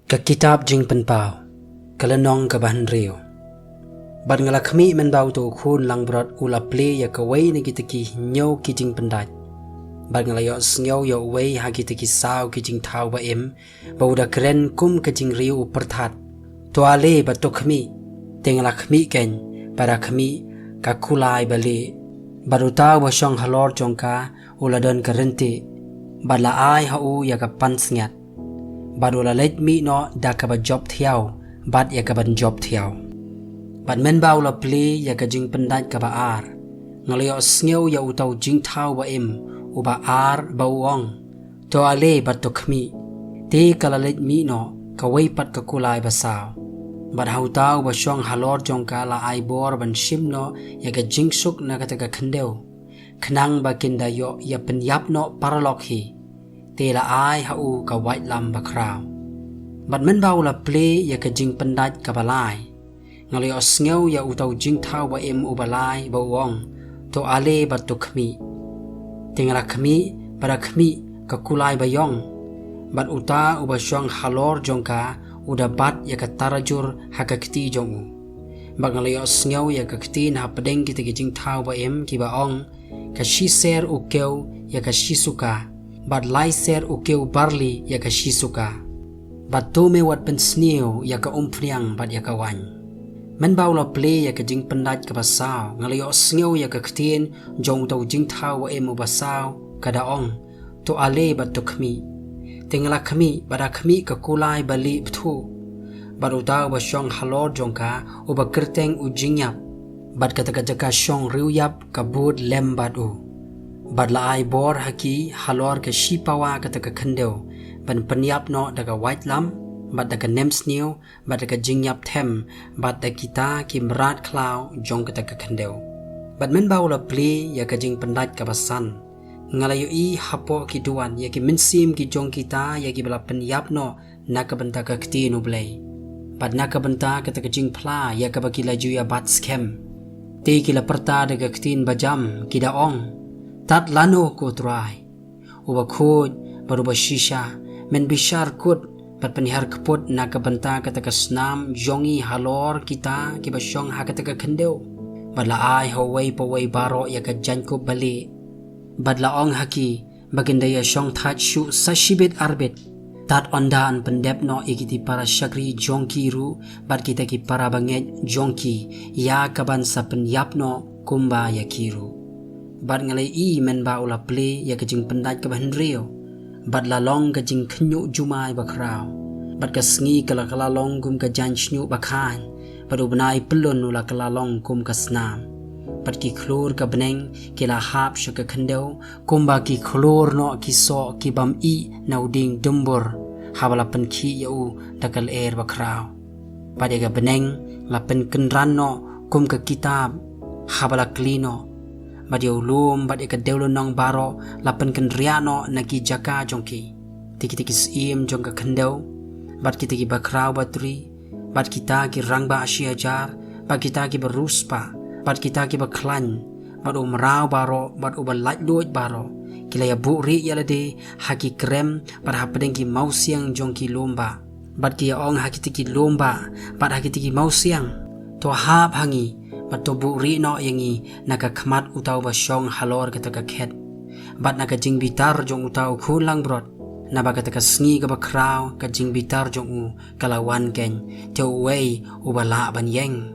Ka kitab jing penpau, kalanong kabahan rio. Bat ngalakmi menbau tu khun lang brot ula ple ya kawai na kitaki nyaw kijing pendaj. Bat ngalayo snyaw ya uway ha kitaki saw kijing tau ba ba uda keren kum kijing rio uperthat. Tuale bat to khmi, tengalakmi ken, para khmi ka kulai bale. Barutaw ba syong halor jongka ula don karenti, bat la ai hau ya ka pansngat. Badu la leit mi no da ka ba job thiaw, bat ya ka ban job thiaw. Bat men bau la ple ya ka jing pendaj ka ba ar. Ngalayo sngew ya utaw jing thaw ba u ba ar ba uong. To ale bat to khmi. Te ka la leit mi no ka wei pat ka kulai ba saw. Bat hau taw ba syong halor jong ka la ai bor ban shim no ya ka jing suk na ka ta ka khendew. Khnang ba kinda yo ya penyap no paralok hi. Te la ai hau ka white lam ba kraw. Bat men bau la ple ya ka jing pendaj ka balai. Ngalayo sngew ya utaw jing thaw ba u balai ba uong. To ale bat to khmi. Tingala khmi para khmi ka kulai ba yong. Bat uta uba syong halor jongka uda bat ya ka tarajur ha ka kti jongu. Bat ngalayo sngew ya ka ktin ha pedeng kita ki jing thaw ba ki ba ong. Ka shiser u kew ya ka shisuka. Bat laiser ukeu barley ya ka shisuka. Bat tome wat pensneo ya ka umpriang bat ya ka wany. Men bau la ple ya ka jing pendaj ka basaw. Ngalayo sngew ya ka ktien jong tau jing thaw wa basaw kada ong. To ale bat to khmi. Tingala khmi bada khmi ka kulai bali pthu. Bat utaw ba syong halor jong ka uba kerteng u jingyap. Bat kata jaka syong riuyap ka bud lem bat u. Bat la ai bor haki halor ka shipawa kata ka khendew ban penyap no daga white lam bat daga nems new bat daga jingyap them bat da kita ki merat klau jong kata ka khendew. Bat men bau la ple ya ka jing pendaj ka basan ngalayo i hapo ki duan ya ki minsim ki jong kita ya ki bala penyap no na ka benta ka kti no blai. Bat na ka benta kata ka jing pla ya ka ba ki laju ya bat scam te ki la perta daga ktin bajam ki da ong. Tat lano ko try. Uba khod baru ba shisha men bishar kut pat penihar keput na ka banta kata ka snam jongi halor kita ki ba syong ha kata ka khendew. Badla ai hawai pa wai baro ya ka janko bali. Badla ong haki baginda ya syong that shu sashibit arbit. Tat ondan pendep no ikiti para syakri jongki ru bat kita ki para banget jongki ya kaban sa penyap no kumba ya kiru. Bat ngalai i men ba ula ple ya ka jing pendaj ka bahan rio. Bat la long ka jing khnyu jumai ba kraw. Bat ka sngi ka la long kum ka jan shnyu ba khan. Bat ubnai pelun ula ka long kum ka snam. Bat ki klur ka beneng ki la hap sya ka khendew kum ba ki klur no ki so ki bam i na uding dumbur. Habala pen ki ya u dakal air ba kraw. Bat ya ka beneng la pen kenran no kum ka kitab habala klino. Bat ya ulum bat ya ka dewlo nong baro lapen kendriano nagi jaka jongki. Tiki-tiki sim jong ka khendew. Bat kita ki bakraw batri. Bat kita ki rangba asyajar. Bat kita ki beruspa. Bat kita ki baklan. Bat umraw baro. Bat ubalat luot baro. Kila ya bukri ya lade haki krem. Bat hapadeng ki mausiang jongki lomba. Bat ki ya ong haki tiki lomba. Bat haki tiki mausiang. To hap hangi. Bat to bukri no yangi naka khmat utaw ba syong halor kata ka khet. Bat naka jing bitar jong utaw khun lang brot. Naba kata ka sngi ka ba kraw ka jing bitar jong u kalawan ken. Te uway ubala ban yeng.